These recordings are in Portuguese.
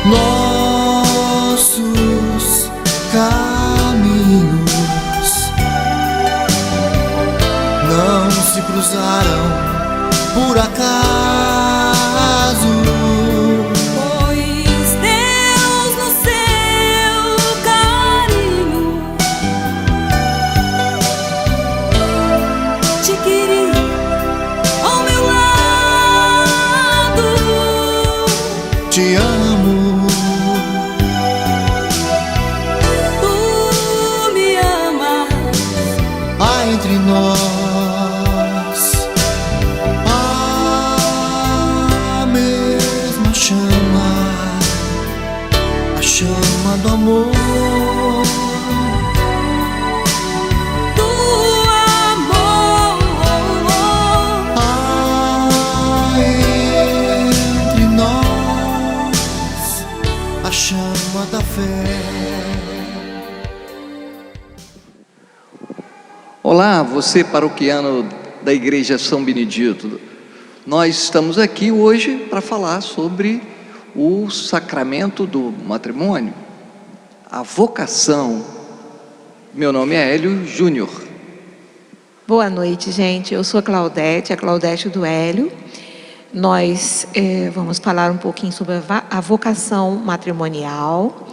nossos caminhos não se cruzaram por acaso. Pois Deus, no seu carinho, te queria ao meu lado. Te amo, Tu me amas, há entre nós a mesma chama, a chama do amor. do amor. Há entre nós a chama da fé. Olá, você paroquiano da Igreja São Benedito. Nós estamos aqui hoje para falar sobre o sacramento do matrimônio, a vocação. Meu nome é Hélio Júnior. Boa noite, gente. Eu sou a Claudete do Hélio. Nós vamos falar um pouquinho sobre a vocação matrimonial.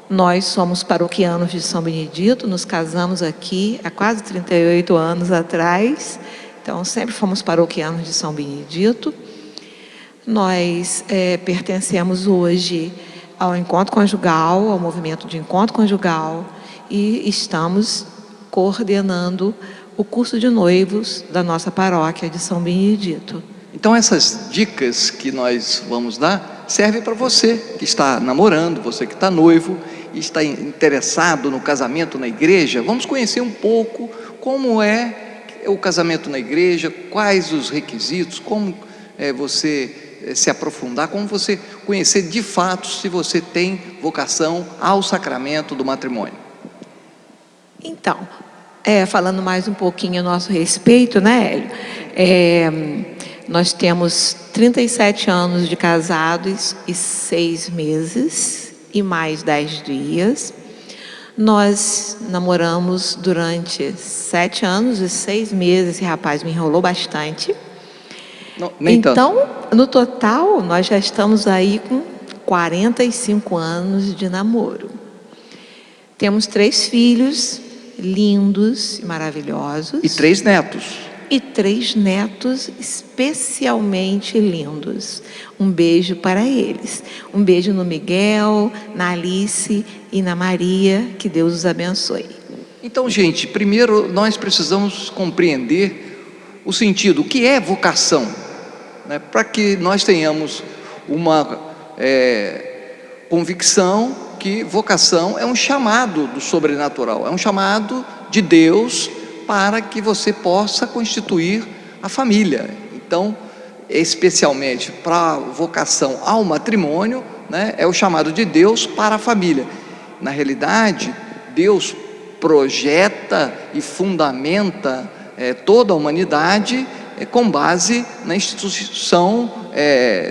Nós somos paroquianos de São Benedito, nos casamos aqui há quase 38 anos atrás. Então, sempre fomos paroquianos de São Benedito. Nós pertencemos hoje ao Encontro Conjugal, ao movimento de Encontro Conjugal, e estamos coordenando o curso de noivos da nossa paróquia de São Benedito. Então essas dicas que nós vamos dar servem para você que está namorando, você que está noivo e está interessado no casamento na igreja. Vamos conhecer um pouco como é o casamento na igreja, quais os requisitos, como você se aprofundar, como você conhecer de fato se você tem vocação ao sacramento do matrimônio. Então, falando mais um pouquinho a nosso respeito, né, Hélio? Nós temos 37 anos de casados e 6 meses e mais 10 dias. Nós namoramos durante 7 anos e 6 meses. Esse rapaz me enrolou bastante. Não, nem tanto. Então, no total, nós já estamos aí com 45 anos de namoro. Temos 3 filhos lindos e maravilhosos. E 3 netos. E 3 netos especialmente lindos. Um beijo para eles. Um beijo no Miguel, na Alice e na Maria. Que Deus os abençoe. Então, gente, primeiro nós precisamos compreender o sentido, o que é vocação, né? Para que nós tenhamos uma convicção que vocação é um chamado do sobrenatural, é um chamado de Deus para que você possa constituir a família. Então, especialmente para a vocação ao matrimônio, né, é o chamado de Deus para a família. Na realidade, Deus projeta e fundamenta toda a humanidade com base na instituição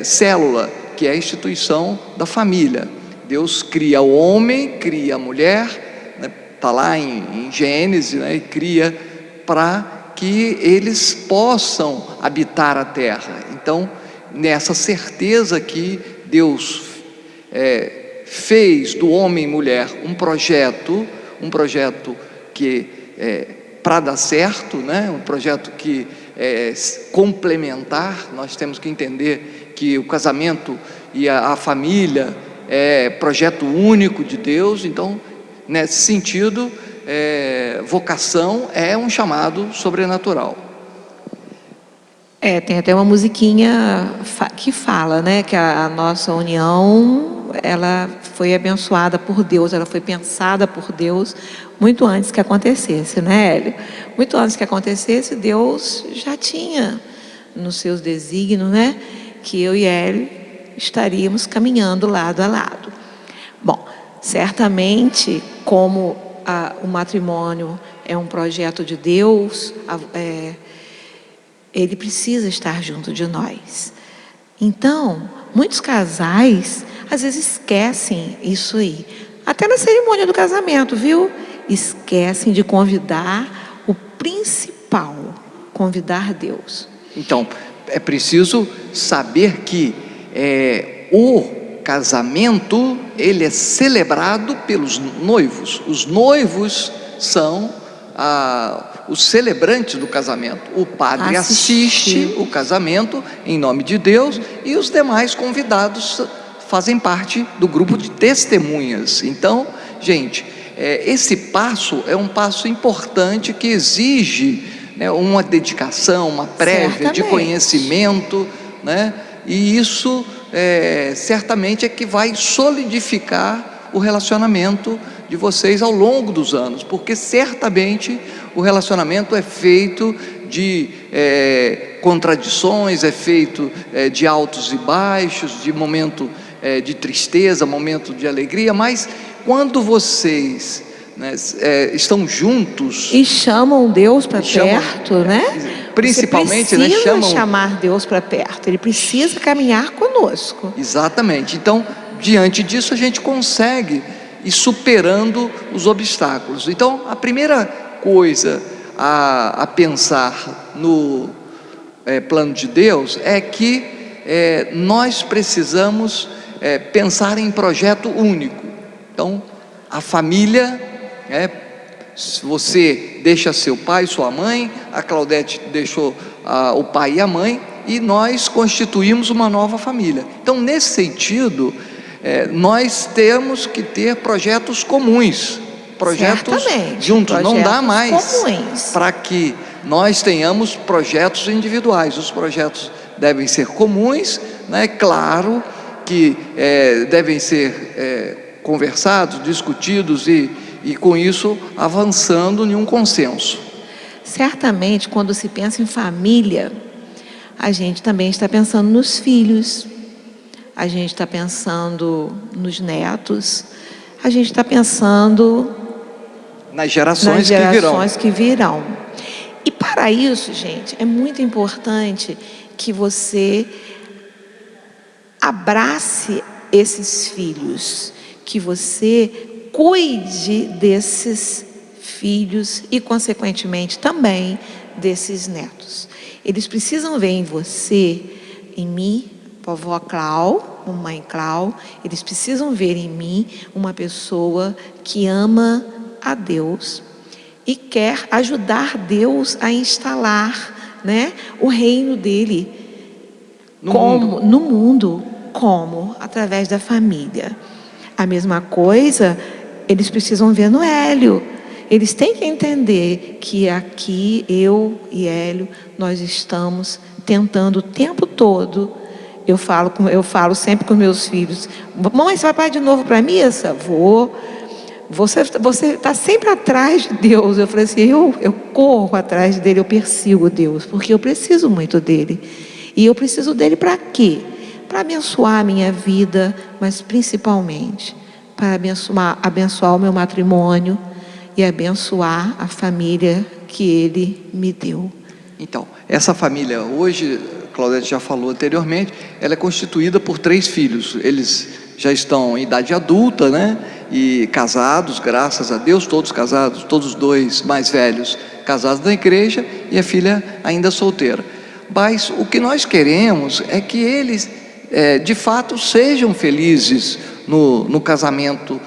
célula, que é a instituição da família. Deus cria o homem, cria a mulher, está lá em Gênesis, né, e cria para que eles possam habitar a terra. Então, nessa certeza que Deus fez do homem e mulher um projeto que para dar certo, né, um projeto que é complementar. Nós temos que entender que o casamento e a família é projeto único de Deus. Então, nesse sentido, vocação é um chamado sobrenatural. Tem até uma musiquinha que fala, né, que a nossa união, ela foi abençoada por Deus, ela foi pensada por Deus muito antes que acontecesse, né, Hélio? Muito antes que acontecesse, Deus já tinha nos seus desígnios, né, que eu e Hélio estaríamos caminhando lado a lado. Bom, certamente, como o matrimônio é um projeto de Deus, ele precisa estar junto de nós. Então, muitos casais às vezes esquecem isso aí. Até na cerimônia do casamento, viu? Esquecem de convidar o principal, convidar Deus. Então, é preciso saber que o casamento, ele é celebrado pelos noivos. Os noivos são os celebrantes do casamento. O padre assiste o casamento em nome de Deus e os demais convidados fazem parte do grupo de testemunhas. Então, gente, esse passo é um passo importante que exige, né, uma dedicação, uma prévia de conhecimento, né? E isso certamente é que vai solidificar o relacionamento de vocês ao longo dos anos, porque certamente o relacionamento é feito de contradições, é feito de altos e baixos, de momento de tristeza, momento de alegria, mas quando vocês, né, estão juntos e chamam Deus para perto, né? Principalmente, você precisa, né, chamar Deus para perto. Ele precisa caminhar conosco. Exatamente. Então, diante disso, a gente consegue ir superando os obstáculos. Então, a primeira coisa a pensar no plano de Deus é que nós precisamos pensar em projeto único. Então, a família, se você deixa seu pai, sua mãe, a Claudete deixou o pai e a mãe, e nós constituímos uma nova família. Então, nesse sentido, nós temos que ter projetos comuns, projetos juntos. Projetos não dá mais para que nós tenhamos projetos individuais. Os projetos devem ser comuns, né? Claro que devem ser conversados, discutidos e com isso avançando em um consenso. Certamente, quando se pensa em família, a gente também está pensando nos filhos, a gente está pensando nos netos, a gente está pensando nas gerações que virão. E para isso, gente, é muito importante que você abrace esses filhos, que você cuide desses filhos e, consequentemente, também desses netos. Eles precisam ver em você, em mim, vovó Clau, mamãe Clau, eles precisam ver em mim uma pessoa que ama a Deus e quer ajudar Deus a instalar, né, o reino dele no mundo, como? Através da família. A mesma coisa eles precisam ver no Hélio. Eles têm que entender que aqui eu e Hélio, nós estamos tentando o tempo todo. Eu falo sempre com meus filhos: mamãe, você vai para de novo para a missa? Vou. Você está sempre atrás de Deus. Eu falei assim, eu corro atrás dele, eu persigo Deus, porque eu preciso muito dele. E eu preciso dele para quê? Para abençoar a minha vida, mas principalmente para abençoar o meu matrimônio e abençoar a família que ele me deu. Então, essa família hoje, Claudete já falou anteriormente, ela é constituída por 3 filhos. Eles já estão em idade adulta, né? E casados, graças a Deus, todos casados, todos os 2 mais velhos casados na igreja e a filha ainda solteira. Mas o que nós queremos é que eles, de fato, sejam felizes no casamento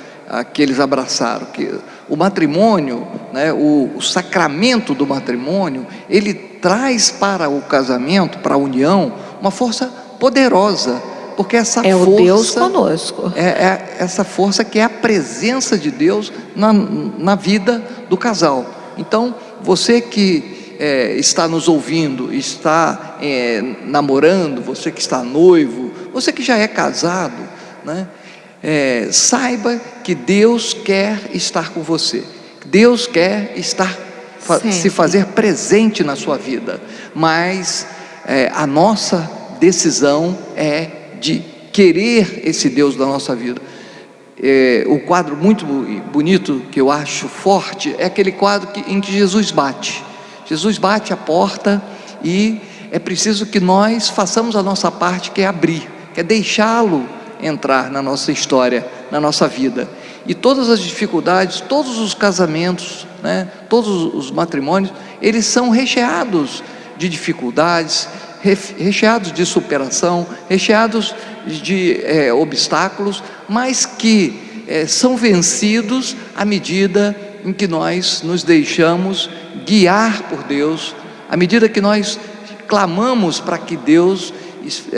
que eles abraçaram. Que o matrimônio, né, o sacramento do matrimônio, ele traz para o casamento, para a união, uma força poderosa. Porque essa força, o Deus conosco. Essa força que é a presença de Deus na vida do casal. Então, você que está nos ouvindo, está namorando, você que está noivo, você que já é casado, né? Saiba que Deus quer estar com você. Deus quer se fazer presente na sua vida. Mas a nossa decisão é de querer esse Deus da nossa vida. O quadro muito bonito que eu acho forte é aquele quadro em que Jesus bate. Jesus bate a porta e é preciso que nós façamos a nossa parte, que é abrir, que é deixá-lo entrar na nossa história, na nossa vida. E todas as dificuldades, todos os casamentos, né, todos os matrimônios, eles são recheados de dificuldades, recheados de superação, recheados de obstáculos, mas que são vencidos à medida em que nós nos deixamos guiar por Deus, à medida que nós clamamos para que Deus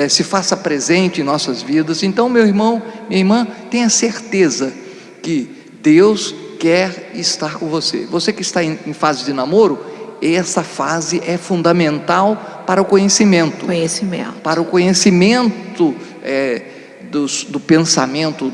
se faça presente em nossas vidas. Então, meu irmão, minha irmã, tenha certeza que Deus quer estar com você. Você que está em fase de namoro, essa fase é fundamental para o conhecimento. Para o conhecimento do pensamento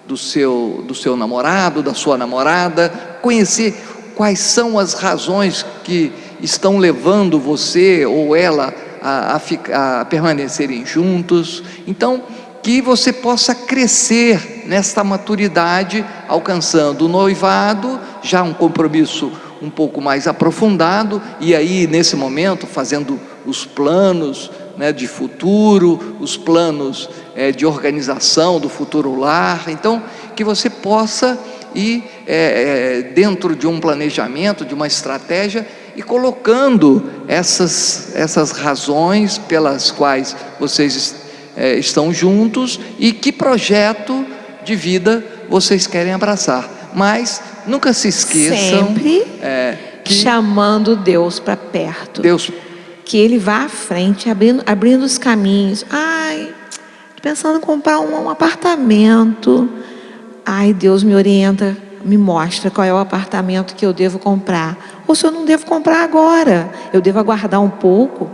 do seu namorado, da sua namorada, conhecer quais são as razões que estão levando você ou ela a permanecerem juntos. Então, que você possa crescer nesta maturidade, alcançando o noivado, já um compromisso um pouco mais aprofundado, e aí nesse momento fazendo os planos, né, de futuro, os planos de organização do futuro lar. Então, que você possa ir dentro de um planejamento, de uma estratégia, e colocando essas razões pelas quais vocês estão juntos, e que projeto de vida vocês querem abraçar. Mas nunca se esqueçam, sempre chamando Deus para perto. Deus, que Ele vá à frente, abrindo os caminhos. Ai, tô pensando em comprar um apartamento. Ai, Deus me orienta, me mostra qual é o apartamento que eu devo comprar. Ou se eu não devo comprar agora, eu devo aguardar um pouco.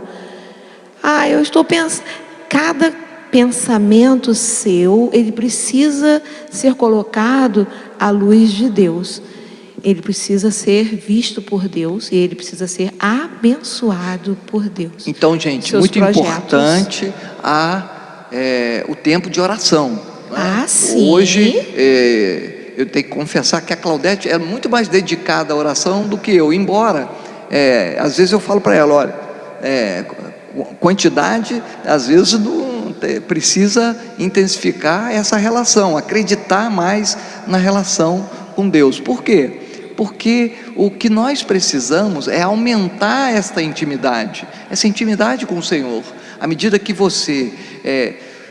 Ai, eu estou pensando. Cada pensamento seu, ele precisa ser colocado à luz de Deus. Ele precisa ser visto por Deus e ele precisa ser abençoado por Deus. Então, gente, muito importante o tempo de oração, né? Sim. Hoje, eu tenho que confessar que a Claudete é muito mais dedicada à oração do que eu, embora, às vezes eu falo para ela, olha, quantidade, às vezes precisa intensificar essa relação, acreditar mais na relação com Deus. Por quê? Porque o que nós precisamos é aumentar essa intimidade com o Senhor. À medida que você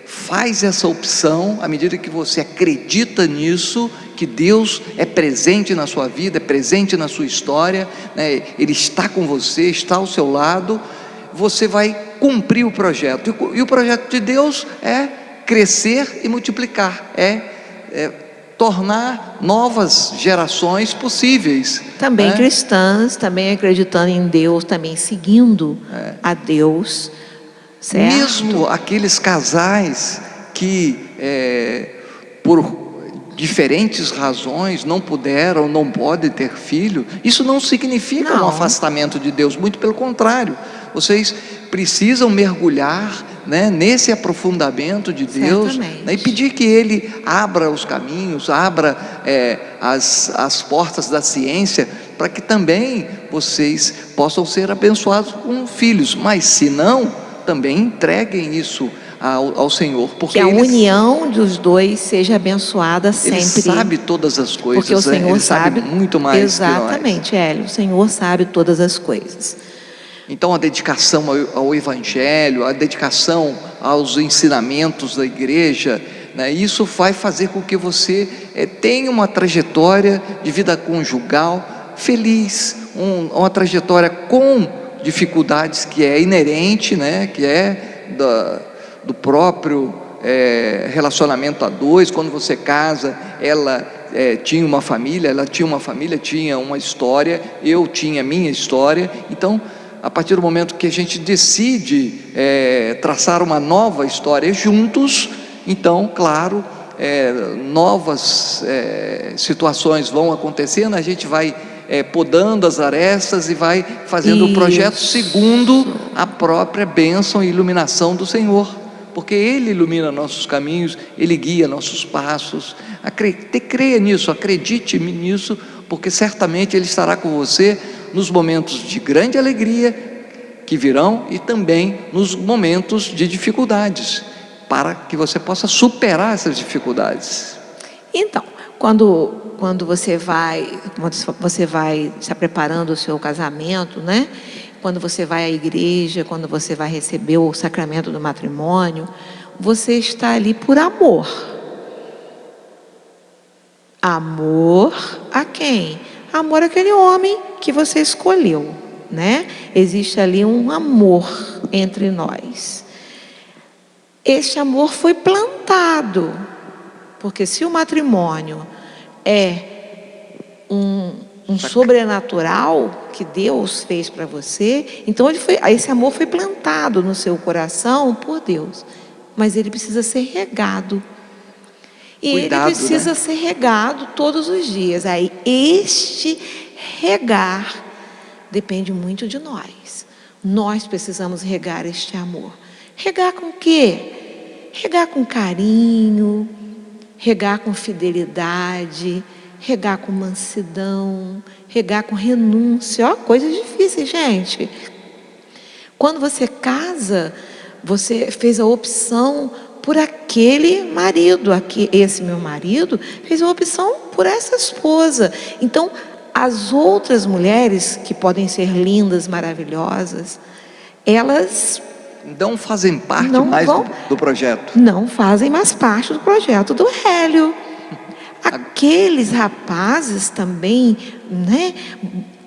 faz essa opção, à medida que você acredita nisso, que Deus é presente na sua vida, é presente na sua história, né? Ele está com você, está ao seu lado, você vai cumprir o projeto. E o projeto de Deus é crescer e multiplicar, tornar novas gerações possíveis. Também cristãs, também acreditando em Deus, também seguindo a Deus, certo? Mesmo aqueles casais que, por diferentes razões, não puderam, não podem ter filho, isso não significa um afastamento de Deus, muito pelo contrário. Vocês precisam mergulhar, né, nesse aprofundamento de Deus, né, e pedir que Ele abra os caminhos, abra as portas da ciência, para que também vocês possam ser abençoados com filhos. Mas se não, também entreguem isso ao Senhor, porque que a união dos dois seja abençoada sempre. Ele sabe todas as coisas, porque o Senhor Ele sabe muito mais. Exatamente, Hélio, o Senhor sabe todas as coisas. Então, a dedicação ao Evangelho, a dedicação aos ensinamentos da igreja, né, isso vai fazer com que você tenha uma trajetória de vida conjugal feliz, uma trajetória com dificuldades que é inerente, né, que é do próprio relacionamento a dois. Quando você casa, ela tinha uma família, tinha uma história, eu tinha minha história. Então, a partir do momento que a gente decide traçar uma nova história juntos, então, claro, novas situações vão acontecendo, a gente vai podando as arestas e vai fazendo o projeto segundo a própria bênção e iluminação do Senhor, porque Ele ilumina nossos caminhos, Ele guia nossos passos. Creia nisso, acredite nisso, porque certamente Ele estará com você nos momentos de grande alegria que virão e também nos momentos de dificuldades. para que você possa superar essas dificuldades. Então, quando você vai estar preparando o seu casamento, né? Quando você vai à igreja, quando você vai receber o sacramento do matrimônio, você está ali por amor. Amor a quem? Amor àquele homem que você escolheu, né? Existe ali um amor entre nós. Este amor foi plantado, porque se o matrimônio é um sobrenatural que Deus fez para você, então esse amor foi plantado no seu coração por Deus, mas ele precisa ser regado. E Cuidado, ele precisa né? ser regado todos os dias. Aí este regar depende muito de nós. Nós precisamos regar este amor. Regar com o quê? Regar com carinho, regar com fidelidade, regar com mansidão, regar com renúncia. Ó, coisas difíceis, gente. Quando você casa, você fez a opção por aquele marido. Esse meu marido fez a opção por essa esposa. Então, as outras mulheres, que podem ser lindas, maravilhosas, elas Não fazem parte Não mais vão- do projeto. não fazem mais parte do projeto do Hélio. Aqueles rapazes também, né,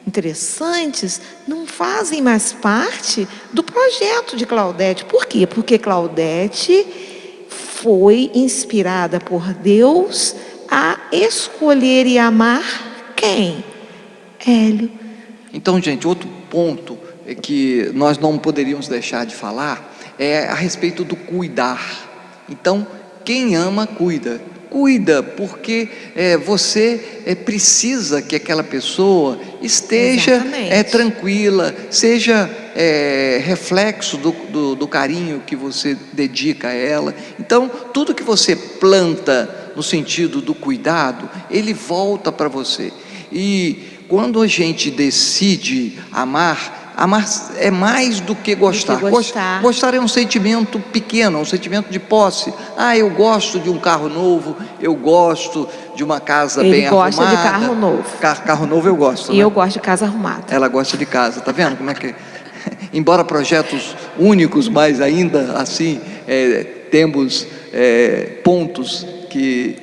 interessantes, não fazem mais parte do projeto de Claudete. Por quê? Porque Claudete foi inspirada por Deus a escolher e amar quem? Hélio. Então, gente, outro ponto que nós não poderíamos deixar de falar é a respeito do cuidar. Então, quem ama, cuida. Cuida, porque você precisa que aquela pessoa esteja Exatamente. tranquila, seja reflexo do carinho que você dedica a ela. Então, tudo que você planta no sentido do cuidado, ele volta para você. E quando a gente decide amar é mais do que gostar. gostar. Gostar é um sentimento pequeno, um sentimento de posse. Eu gosto de um carro novo, eu gosto de uma casa Ele bem gosta arrumada. de carro novo. Carro novo eu gosto, E né? eu gosto de casa arrumada. Ela gosta de casa, tá vendo como é que... Embora projetos únicos, mas ainda assim temos pontos que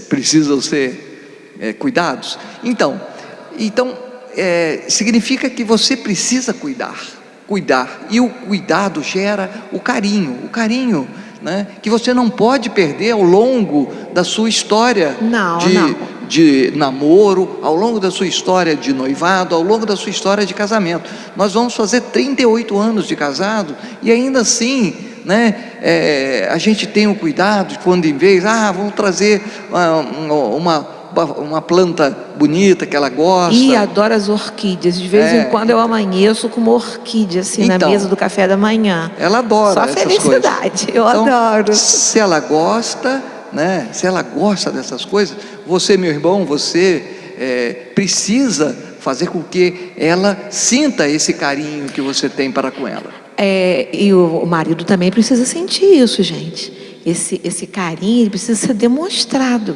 precisam ser cuidados. Então, significa que você precisa cuidar, e o cuidado gera o carinho, né? Que você não pode perder ao longo da sua história Não. de namoro, ao longo da sua história de noivado, ao longo da sua história de casamento. Nós vamos fazer 38 anos de casado, e ainda assim, né, a gente tem o cuidado de quando em vez, vamos trazer uma planta bonita que ela gosta. E adora as orquídeas. De vez em quando eu amanheço com uma orquídea assim na mesa do café da manhã. Ela adora Só essas felicidade. coisas. Eu adoro. Se ela gosta, né? Se ela gosta dessas coisas, você, meu irmão, você precisa fazer com que ela sinta esse carinho que você tem para com ela. E o marido também precisa sentir isso, gente. Esse carinho, ele precisa ser demonstrado,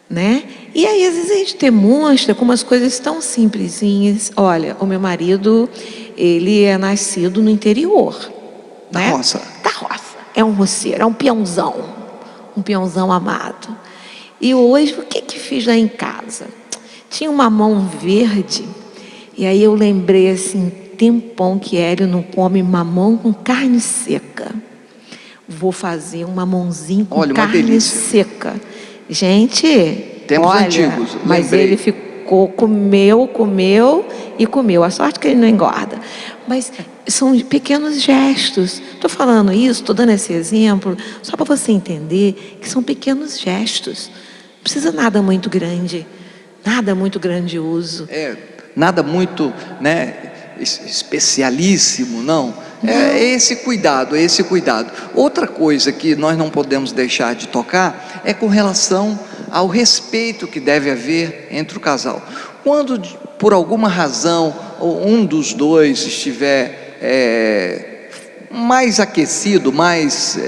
né? E aí às vezes a gente demonstra com umas coisas tão simplesinhas. Olha, o meu marido, ele é nascido no interior, Da né? roça. Da roça. É um roceiro, é um peãozão amado. E hoje, o que fiz lá em casa? Tinha um mamão verde, e aí eu lembrei assim, tempão que Hélio não come mamão com carne seca. Vou fazer um mamãozinho com Olha, uma carne delícia. seca. Gente, Tempos olha, antigos, mas lembrei. ele comeu. A sorte que ele não engorda. Mas são pequenos gestos. Estou falando isso, estou dando esse exemplo, só para você entender que são pequenos gestos. Não precisa nada muito grande, nada muito grandioso. Nada muito, né, especialíssimo, não. É esse cuidado. Outra coisa que nós não podemos deixar de tocar é com relação ao respeito que deve haver entre o casal. Quando, por alguma razão, um dos dois estiver mais aquecido, mais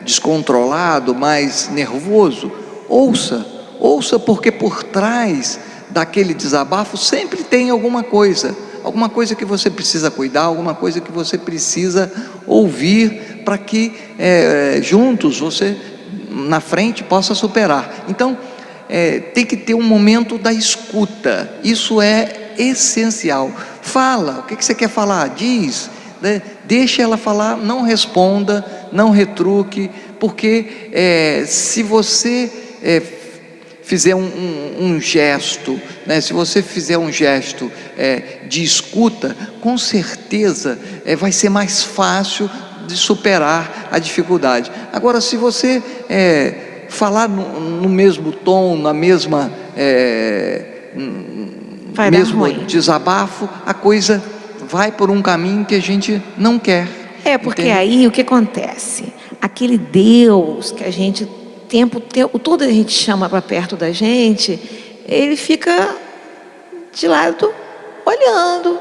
descontrolado, mais nervoso, ouça, porque por trás daquele desabafo sempre tem alguma coisa que você precisa cuidar, alguma coisa que você precisa ouvir, para que juntos você na frente possa superar. Então tem que ter um momento da escuta, isso é essencial. Fala, o que você quer falar? Diz, né? Deixa ela falar, não responda, não retruque, porque se você fizer um gesto, né? Se você fizer um gesto de escuta, com certeza vai ser mais fácil de superar a dificuldade. Agora, se você falar no mesmo tom, na mesma mesmo desabafo, a coisa vai por um caminho que a gente não quer. Porque entende? aí o que acontece? Aquele Deus que a gente tempo todo a gente chama para perto da gente, ele fica de lado olhando.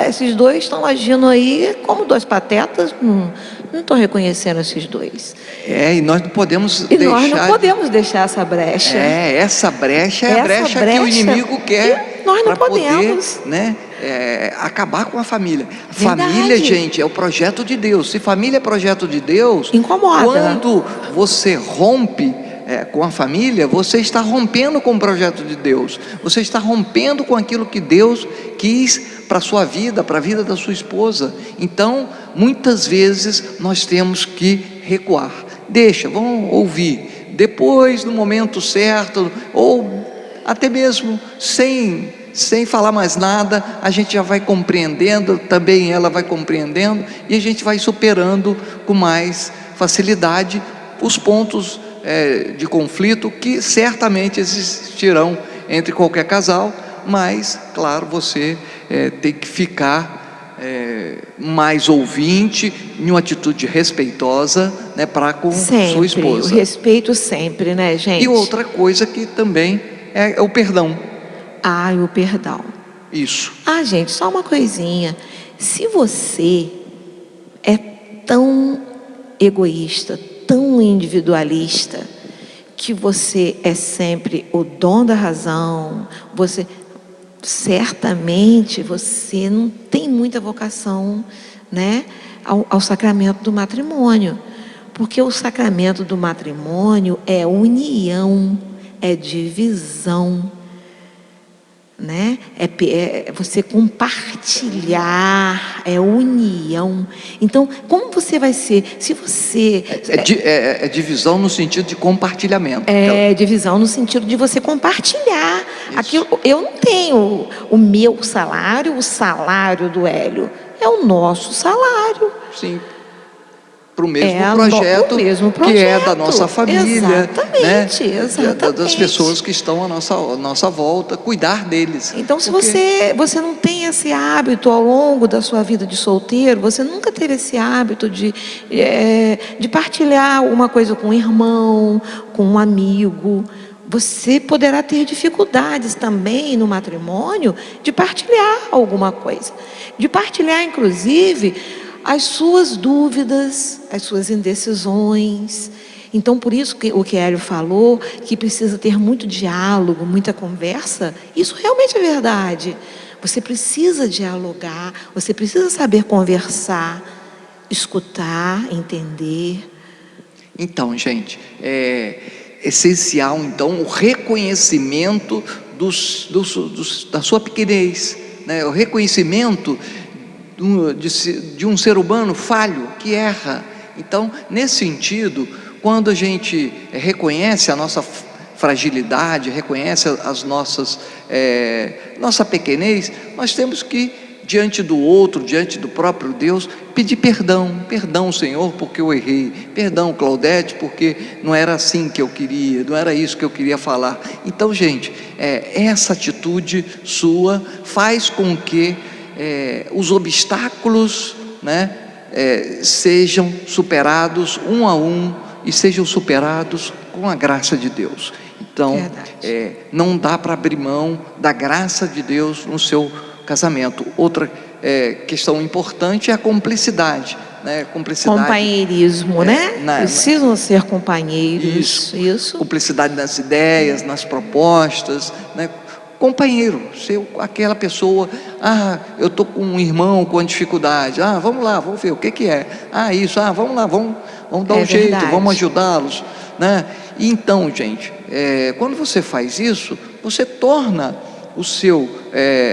Esses dois estão agindo aí como dois patetas, não estou reconhecendo esses dois. E nós não podemos nós não podemos deixar essa brecha. Essa brecha é a brecha que o inimigo quer. Nós não para podemos. Poder, né, acabar com a família. Verdade. Família, gente, é o projeto de Deus. Se família é projeto de Deus, incomoda. Quando você rompe com a família, você está rompendo com o projeto de Deus. Você está rompendo com aquilo que Deus quis para a sua vida, para a vida da sua esposa. Então, muitas vezes nós temos que recuar. Vamos ouvir. Depois, no momento certo, ou até mesmo sem falar mais nada, a gente já vai compreendendo, também ela vai compreendendo, e a gente vai superando com mais facilidade os pontos de conflito que certamente existirão entre qualquer casal, mas, claro, você tem que ficar mais ouvinte, em uma atitude respeitosa, né, para com sua esposa. O respeito sempre, né, gente? E outra coisa que também é o perdão. O perdão. Isso. Gente, só uma coisinha. Se você é tão egoísta, tão individualista, que você é sempre o dono da razão, certamente você não tem muita vocação, né, ao sacramento do matrimônio, porque o sacramento do matrimônio é união, é divisão, né? É você compartilhar, é união. Então, como você vai ser? Se você é divisão no sentido de compartilhamento. Divisão no sentido de você compartilhar. Aquilo, eu não tenho o meu salário, o salário do Hélio. É o nosso salário. Sim. Para o mesmo projeto que é da nossa família, exatamente, né? Exatamente. Das pessoas que estão à nossa volta, cuidar deles. Então, se você não tem esse hábito ao longo da sua vida de solteiro, você nunca teve esse hábito de partilhar uma coisa com um irmão, com um amigo, você poderá ter dificuldades também no matrimônio de partilhar alguma coisa, de partilhar, inclusive, as suas dúvidas, as suas indecisões. Então, por isso que o que Hélio falou, que precisa ter muito diálogo, muita conversa, isso realmente é verdade. Você precisa dialogar, você precisa saber conversar, escutar, entender. Então, gente, é essencial, então, o reconhecimento da sua pequenez, né? O reconhecimento de um ser humano falho, que erra. Então, nesse sentido, quando a gente reconhece a nossa fragilidade, reconhece as nossa pequenez, nós temos que, diante do outro, diante do próprio Deus, pedir perdão, Senhor, porque eu errei, perdão, Claudete, porque não era assim que eu queria, não era isso que eu queria falar. Então, gente, essa atitude sua faz com que os obstáculos, né, sejam superados um a um, e sejam superados com a graça de Deus. Então, não dá para abrir mão da graça de Deus no seu casamento. Outra questão importante é a cumplicidade, né? Cumplicidade. Companheirismo, né? Precisam ser companheiros. Isso. Cumplicidade nas ideias, nas propostas, né? Companheiro, ser aquela pessoa, eu estou com um irmão com dificuldade, vamos lá, vamos ver o que é, isso, vamos lá, vamos dar um jeito, verdade. vamos ajudá-los, né? E então, gente, quando você faz isso, você torna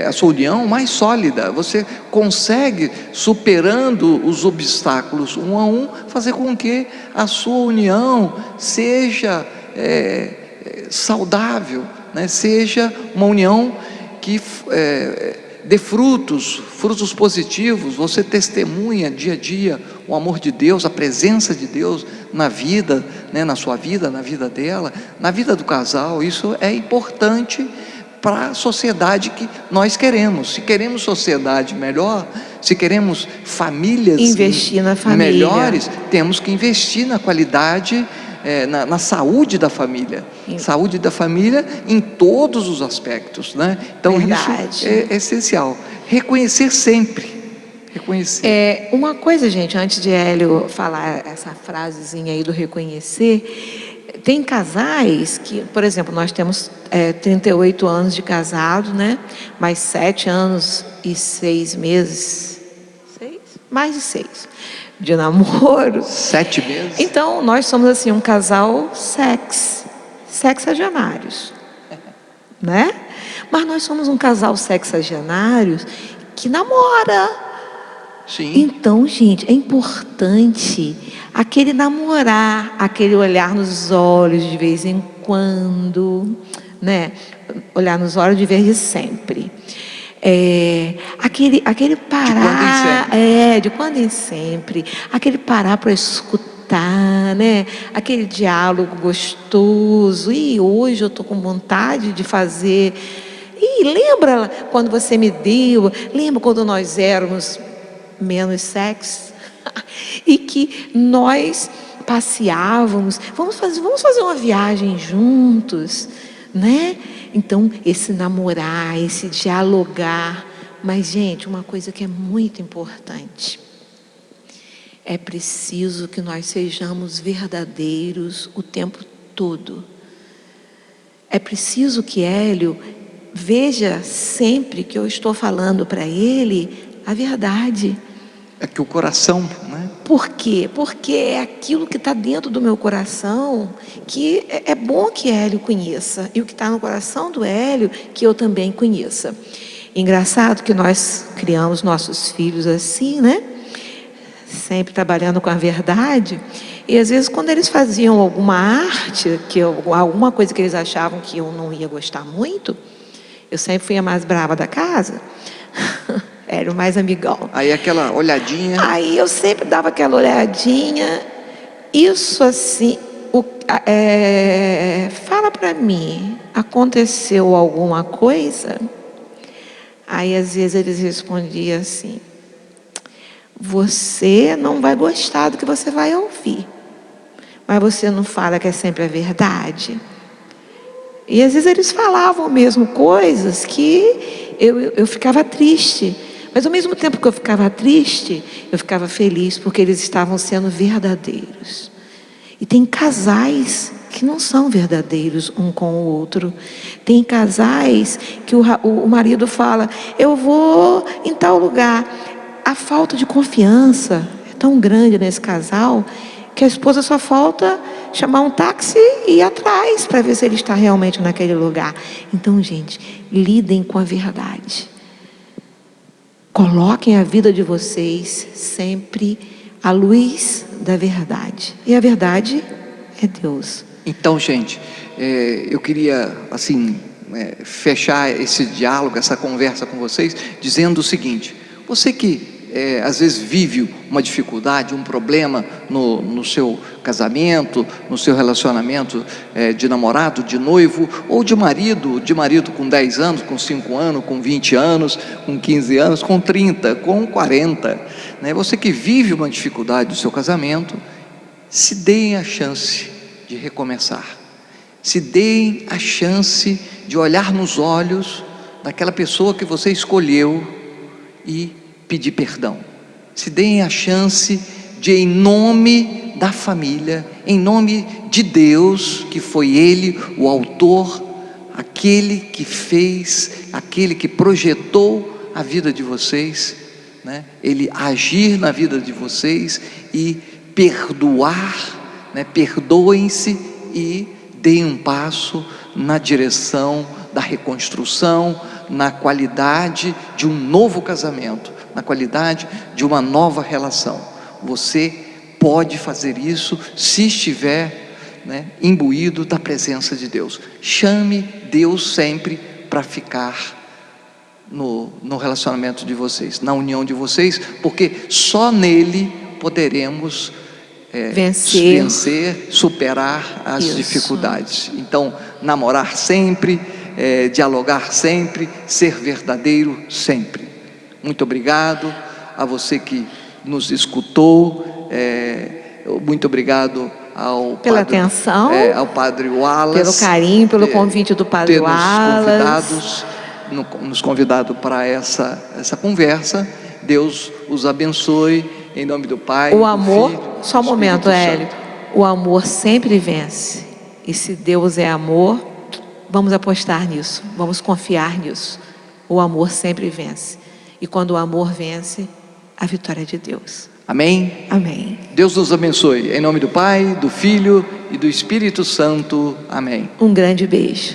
a sua união mais sólida, você consegue, superando os obstáculos um a um, fazer com que a sua união seja saudável, né? Seja uma união que dê frutos positivos. Você testemunha dia a dia o amor de Deus, a presença de Deus na vida, né? Na sua vida, na vida dela, na vida do casal. Isso é importante para a sociedade que nós queremos. Se queremos sociedade melhor, se queremos famílias investir na família melhores, temos que investir na qualidade, na saúde da família. Saúde da família em todos os aspectos, né? Então verdade. Isso é essencial. Reconhecer sempre. Reconhecer. Uma coisa, gente, antes de Hélio falar essa frasezinha aí do reconhecer, tem casais que, por exemplo, nós temos 38 anos de casado, né? Mais 7 anos e 6 meses. Mais de 6 de namoro. 7 meses. Então, nós somos assim um casal sexagenários, né? Mas nós somos um casal sexagenários que namora. Sim. Então, gente, é importante aquele namorar, aquele olhar nos olhos de vez em quando, né? Olhar nos olhos de vez em sempre. Aquele parar, de quando em sempre, aquele parar para escutar, né? Aquele diálogo gostoso. E hoje eu estou com vontade de fazer. E lembra quando você me deu? Lembra quando nós éramos menos sexo? E que nós passeávamos. Vamos fazer uma viagem juntos, né? Então, esse namorar, esse dialogar. Mas, gente, uma coisa que é muito importante. É preciso que nós sejamos verdadeiros o tempo todo. É preciso que Hélio veja sempre que eu estou falando para ele a verdade. É que o coração, né? Por quê? Porque é aquilo que está dentro do meu coração que é bom que Hélio conheça. E o que está no coração do Hélio, que eu também conheça. Engraçado que nós criamos nossos filhos assim, né? Sempre trabalhando com a verdade. E às vezes quando eles faziam alguma arte, alguma coisa que eles achavam que eu não ia gostar muito, eu sempre fui a mais brava da casa. Era o mais amigão. Aí aquela olhadinha. Aí eu sempre dava aquela olhadinha. Isso assim, fala para mim, aconteceu alguma coisa? Aí às vezes eles respondiam assim: você não vai gostar do que você vai ouvir, mas você não fala que é sempre a verdade? E às vezes eles falavam mesmo coisas que eu ficava triste. Mas ao mesmo tempo que eu ficava triste, eu ficava feliz, porque eles estavam sendo verdadeiros. E tem casais que não são verdadeiros um com o outro. Tem casais que o marido fala: eu vou em tal lugar. A falta de confiança é tão grande nesse casal, que a esposa só falta chamar um táxi e ir atrás para ver se ele está realmente naquele lugar. Então, gente, lidem com a verdade. Coloquem a vida de vocês sempre à luz da verdade. E a verdade é Deus. Então, gente, eu queria, assim, fechar esse diálogo, essa conversa com vocês, dizendo o seguinte: você que às vezes vive uma dificuldade, um problema no seu casamento, no seu relacionamento de namorado, de noivo, ou de marido com 10 anos, com 5 anos, com 20 anos, com 15 anos, com 30, com 40, né? Você que vive uma dificuldade do seu casamento, se deem a chance de recomeçar, se deem a chance de olhar nos olhos daquela pessoa que você escolheu e pedir perdão. Se deem a chance de em nome da família, em nome de Deus, que foi Ele o autor, aquele que fez, aquele que projetou a vida de vocês, né? Ele agir na vida de vocês e perdoar, né? Perdoem-se e deem um passo na direção da reconstrução, na qualidade de um novo casamento, na qualidade de uma nova relação. Você pode fazer isso se estiver, né, imbuído da presença de Deus. Chame Deus sempre para ficar no relacionamento de vocês, na união de vocês, porque só nele poderemos vencer, superar as dificuldades. Então, namorar sempre, dialogar sempre, ser verdadeiro sempre. Muito obrigado a você que nos escutou, muito obrigado pela atenção, ao Padre Wallace, pelo carinho, pelo convite do Padre Wallace, nos convidado para essa conversa. Deus os abençoe, em nome do Pai, o amor, do Filho, só um momento, Hélio, o amor sempre vence, e se Deus é amor, vamos apostar nisso, vamos confiar nisso. O amor sempre vence, e quando o amor vence, a vitória é de Deus. Amém? Amém. Deus nos abençoe, em nome do Pai, do Filho e do Espírito Santo. Amém. Um grande beijo.